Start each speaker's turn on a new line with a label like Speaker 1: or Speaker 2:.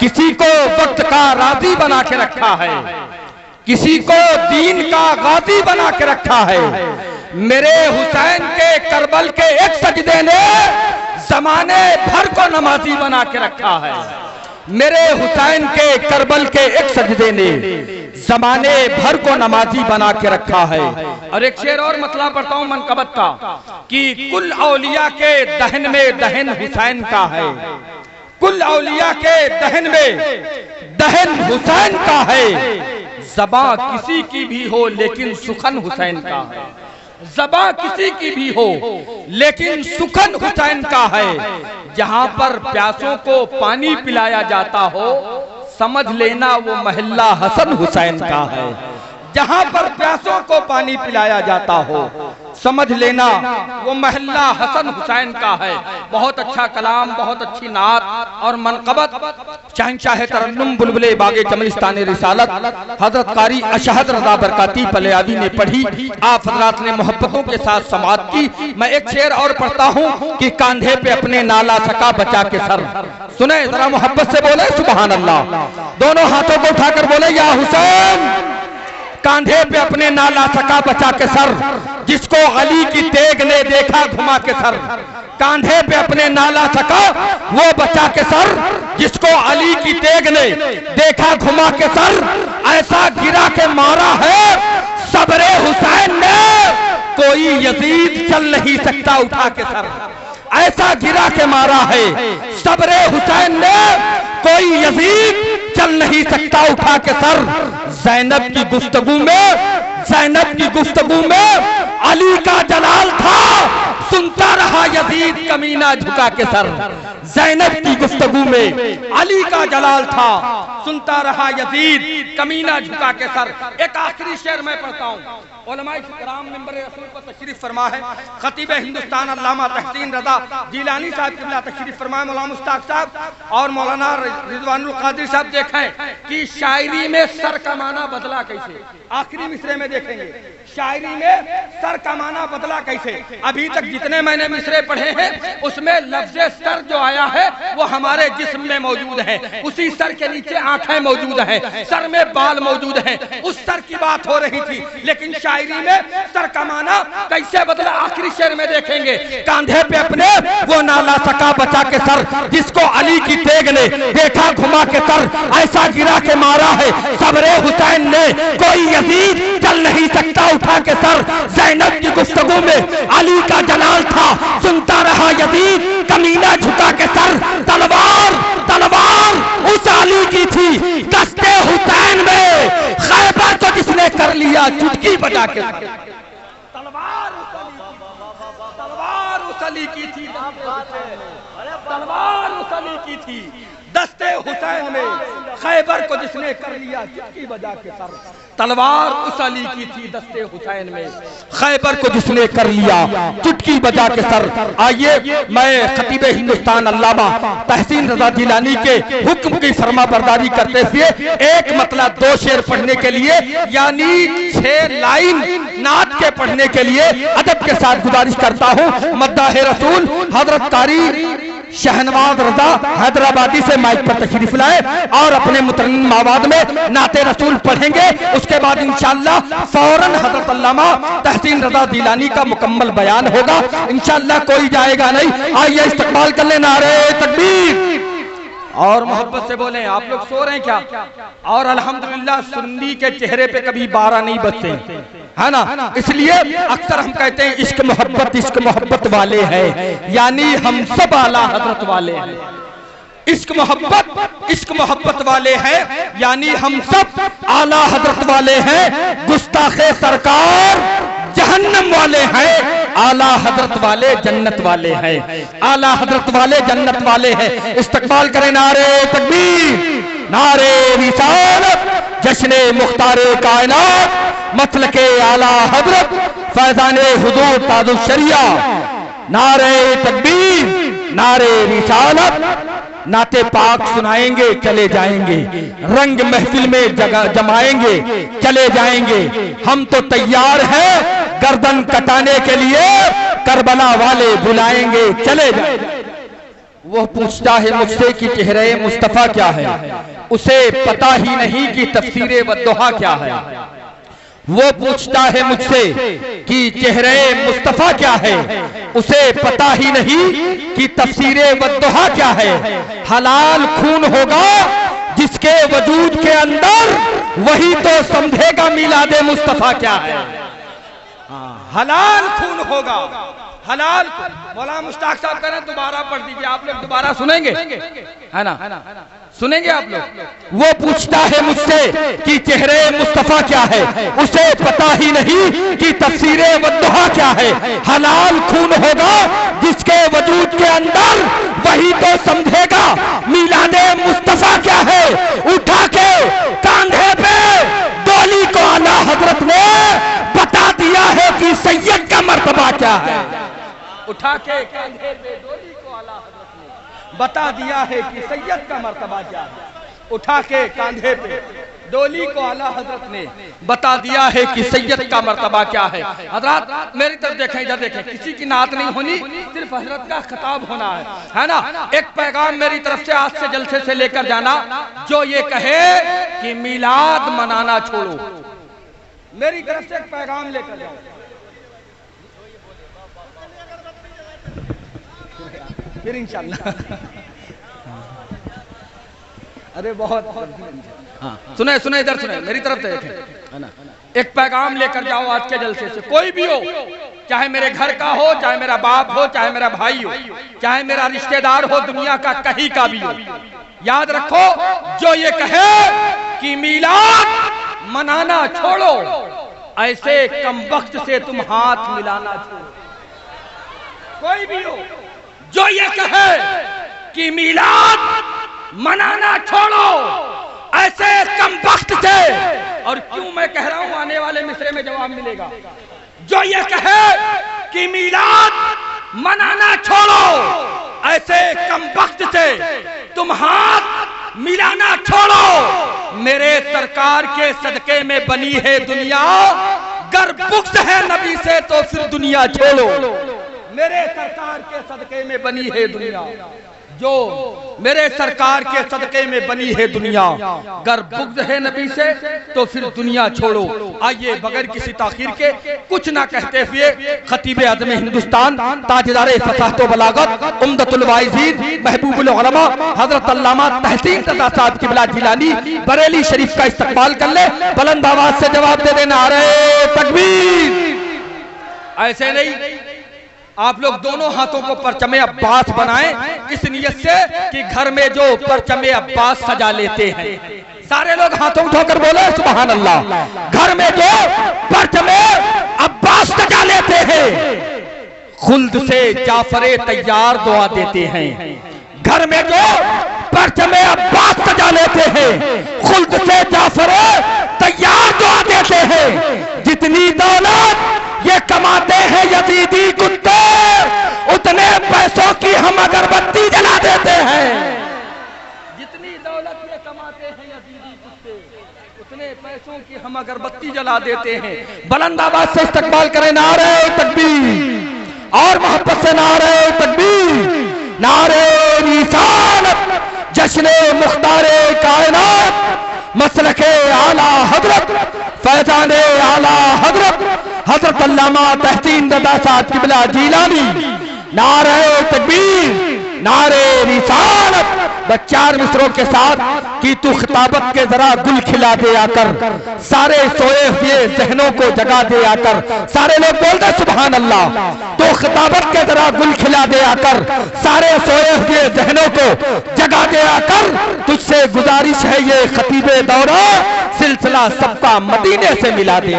Speaker 1: किसी को वक्त का राजी बना के रखा है, किसी को दीन का गाजी बना के रखा है। मेरे हुसैन के करबल के एक सजदे ने जमाने भर को नमाजी बना के रखा है। मेरे हुसैन के करबल के एक सजदे ने जमाने भर को नमाजी बना के रखा है। और एक शेर और मतला पढ़ता हूं मनकबत का कि कुल औलिया के दहन में दहन हुसैन का है, कुल औलिया के दहन में दहन हुसैन का है। ज़बां किसी की भी हो लेकिन सुखन हुसैन का है, ज़बां किसी की भी हो लेकिन सुखन हुसैन का है। जहां पर प्यासों को पानी पिलाया जाता हो समझ लेना वो महल्ला हसन हुसैन का है। जहां पर प्यासों को पानी पिलाया जाता हो समझ लेना वो महल्ला हसन हुसैन का है। बहुत अच्छा कलाम, बहुत अच्छी नात और मनकबत शहंशाह तरन्नुम बुलबुले बागे चमलिस्तान रिसालत हजरत कारी अशहद रज़ा बरकाती पलियावी ने पढ़ी। आप हजरात ने मोहब्बतों के साथ समाअत की। मैं एक शेर और पढ़ता हूँ कि कांधे पे अपने नाला सका बचा के सर। सुने जरा मोहब्बत से बोले सुभान अल्लाह। दोनों हाथों को उठाकर बोले या हुसैन। कांधे पे अपने नाला सका बचा के सर, जिसको अली की तेग ने देखा घुमा के सर। कांधे पे अपने नाला सका वो बचा के सर, जिसको अली की तेग ने देखा घुमा के सर। ऐसा गिरा के मारा है सबरे हुसैन ने, कोई यजीद चल नहीं सकता उठा के सर। ऐसा गिरा के मारा है सबरे हुसैन ने, कोई यजीद चल नहीं सकता उठा के सर। ज़ैनब की गुफ्तगू में, ज़ैनब की गुफ्तगू में अली का जलाल था, सुनता रहा यजीद कमीना झुका के सर। ज़ैनब की गुफ्तगू में अली का जलाल था, सुनता रहा यजीद कमीना झुका के सर। एक आखिरी शेर मैं पढ़ता हूँ। उलमाए किराम मिंबर रसूल पर तशरीफ फरमा है। खतीब हिंदुस्तान अल्लामा तहसीन रज़ा जिलानी साहब किबला तशरीफ फरमाए, मौलाना मुश्ताक साहब और मौलाना रिजवानुल कादिर साहब। देखें कि शायरी में सर का माना बदला कैसे, आखिरी मिसरे में देखेंगे शायरी में सर का माना बदला कैसे। अभी तक जितने मैंने मिसरे पढ़े हैं उसमें लफ्ज़ सर जो आया है वो हमारे जिस्म में मौजूद है। उसी सर के नीचे आंखें मौजूद हैं, सर में बाल मौजूद हैं। उस सर की बात हो रही थी, लेकिन शायरी में सर का माना कैसे बदला आखिरी शेर में देखेंगे। कांधे पे अपने वो नाला सका बचा के सर, जिसको अली की तेग ने देखा घुमा के सर। ऐसा गिरा के मारा है सबरे हुसैन ने, कोई यजीद चल नहीं सकता उठा के सर। ज़ैनब की गुफ्तगू में अली का जलाल था, सुनता रहा यजीद कमीना झुका के सर। तलवार तलवार उस अली की थी दस्ते हुसैन में, खैबर को जिसने कर लिया चुटकी बजा के। तलवार उस अली की थी, तलवार उस अली की थी दस्ते हुसैन में, खैबर को जिसने कर लिया चुटकी बजा के सर। तलवार उस अली की थी दस्ते हुसैन में, खैबर को जिसने कर लिया चुटकी बजा के सर। आइए मैं खतीब हिंदुस्तान अल्लामा तहसीन रज़ा जिलानी के हुक्म की फरमा बरदारी करते हुए एक मतलब 2 शेर पढ़ने के लिए, यानी 6 लाइन नात के पढ़ने के लिए अदब के साथ गुजारिश करता हूँ। मद्दाह रसूल हजरत कारी शहनवाज रजा हैदराबादी से माइक पर तशरीफ लाए और अपने मुतरन्निम आवाज में नाते रसूल पढ़ेंगे। उसके बाद इंशाअल्लाह फौरन हजरत अल्लामा तहसीन रजा जिलानी का मुकम्मल बयान होगा। इंशाअल्लाह कोई जाएगा नहीं। आइए इस्तकबाल कर ले नारे तकबीर और मोहब्बत से बोलें। आप लोग सो रहे हैं क्या? और अल्हम्दुलिल्लाह सुन्नी के चेहरे पे कभी 12 नहीं बजते है ना, इसलिए अक्सर हम कहते हैं इश्क मोहब्बत वाले हैं, यानी हम सब आला हजरत वाले हैं। इश्क मोहब्बत वाले हैं, यानी हम सब आला हजरत वाले हैं। गुस्ताखे सरकार जहन्नम वाले हैं, आला हजरत वाले जन्नत वाले हैं। आला हजरत वाले जन्नत वाले हैं। इस्तकबाल करें नारे तकबीर, नारे रिसालत, जश्ने मुख्तारे कायनात, मतलके आला हजरत, फैजाने हुजूर ताजुल शरिया। नारे तकबीर, नारे रिसालत। नाते पाक सुनाएंगे चले जाएंगे, रंग महफिल में जगह जमाएंगे चले जाएंगे। हम तो तैयार हैं गर्दन कटाने के लिए, करबला वाले बुलाएंगे चले जाएंगे। वो पूछता है मुझसे कि चेहरे मुस्तफा क्या है, उसे पता ही नहीं कि तफसीरे वद्दुहा क्या है। वो पूछता है मुझसे कि चेहरे मुस्तफा क्या है, उसे पता ही नहीं कि तफसीरे वद्दुहा क्या है। हलाल खून होगा जिसके वजूद के अंदर, वही तो समझेगा मिलादे मुस्तफा क्या है। हलाल खून होगा, हलाल। मौलाना मुश्ताक साहब कह रहे हैं दोबारा पढ़ दीजिए, आप लोग दोबारा सुनेंगे, है ना, सुनेंगे आप लोग। वो पूछता है मुझसे कि चेहरे मुस्तफा क्या है, उसे पता ही नहीं कि तफसीरे वद्दुहा क्या है। हलाल खून होगा जिसके वजूद के अंदर, वही तो समझेगा मिलादे मुस्तफा क्या है। उठा के कांधे पे डोली को आला हजरत ने बता दिया है कि सैयद का मर्तबा क्या है। उठा के कांधे पे डोली को आला हजरत ने बता दिया है कि सैयद का मर्तबा क्या है। उठा के कांधे पे डोली को आला हजरत ने बता दिया है कि सैयद का मर्तबा क्या है। हजरत मेरी तरफ देखें, इधर देखें, किसी की नात नहीं होनी, सिर्फ हजरत का खिताब होना है ना। एक पैगाम मेरी तरफ से आज से जलसे से लेकर जाना, जो ये कहे कि मिलाद मनाना छोड़ो, मेरी तरफ से एक पैगाम लेकर जाओ। फिर इंशाल्लाह। अरे बहुत सुने सुने, इधर सुने, मेरी तरफ से देखें, है ना। एक पैगाम लेकर जाओ आज के जलसे से, कोई भी हो, चाहे मेरे घर का हो, चाहे मेरा बाप हो, चाहे मेरा भाई हो, चाहे मेरा रिश्तेदार हो, दुनिया का कहीं का भी हो। याद रखो, जो ये कहे कि मिलाद मनाना छोड़ो, ऐसे कमबख्त से तुम हाथ मिलाना छोड़ो। कोई भी हो जो ये कहे कि मिलाद मनाना छोड़ो, ऐसे कमबख्त से, और क्यों मैं कह रहा हूं, आने वाले मिसरे में जवाब मिलेगा। जो ये कहे कि मिलाद मनाना छोड़ो, ऐसे कमबख्त से तुम हाथ मिलाना छोड़ो। मेरे सरकार के सदके में बनी है दुनिया, गर बुग़्ज़ है नबी से तो फिर दुनिया छोड़ो। मेरे सरकार के सदके में बनी है दुनिया, जो मेरे सरकार के सदके में बनी है दुनिया, गर बुग़्ज़ है नबी से तो फिर दुनिया छोड़ो। आइए बगैर किसी ताखीर के, कुछ ना कहते हुए, खतीब आज़म हिंदुस्तान, ताजदार फसाहत व बलागत, उम्दतुल वाइज़ीन, महबूबुल उलमा, हज़रत अल्लामा तहसीन रज़ा साहब क़िबला जिलानी बरेली शरीफ का इस्तक़बाल कर ले। बुलंद आवाज़ से जवाब दे देना, नारे तकबीर। ऐसे नहीं, आप लोग दोनों हाथों को परचमे अब्बास बनाएं, इस नियत से कि घर में जो परचमे अब्बास सजा लेते हैं, सारे लोग हाथों उठाकर बोले सुभान अल्लाह। घर में जो परचमे अब्बास सजा लेते हैं, खुल्द से जाफरे तैयार दुआ देते हैं। घर में जो परचमे अब्बास सजा लेते हैं, खुल्द से जाफरे तैयार दुआ देते हैं। जितनी दौलत ये कमाते हैं यजीदी कुत्ते, उतने पैसों की हम अगरबत्ती जला देते हैं। जितनी दौलत ये कमाते हैं यजीदी कुत्ते, उतने पैसों की हम अगरबत्ती जला देते हैं। बुलंद आवाज से इस्तकबाल करें, नारे तकबीर, और मोहब्बत से नारे तकबीर, नारे रिसालत, जश्न मुख्तारे कायनात, मसलके आला हजरत, फैजाने आला हजरत, हजरत अल्लामा तहसीन रज़ा साहब क़िबला जिलानी। नारे तकबीर, नारे रिसालत। बस 4 मिसरों के साथ कि तू खिताबत के जरा गुल खिला दे आकर, सारे सोए हुए जहनों को जगा दे आकर। सारे लोग बोल दे सुभान अल्लाह। तो खिताबत के जरा गुल खिला दे आकर, सारे सोए हुए जहनों को जगा दे आकर। तुझसे गुजारिश है ये खतीबे दौरा, सिलसिला सबका मदीने से मिला दे।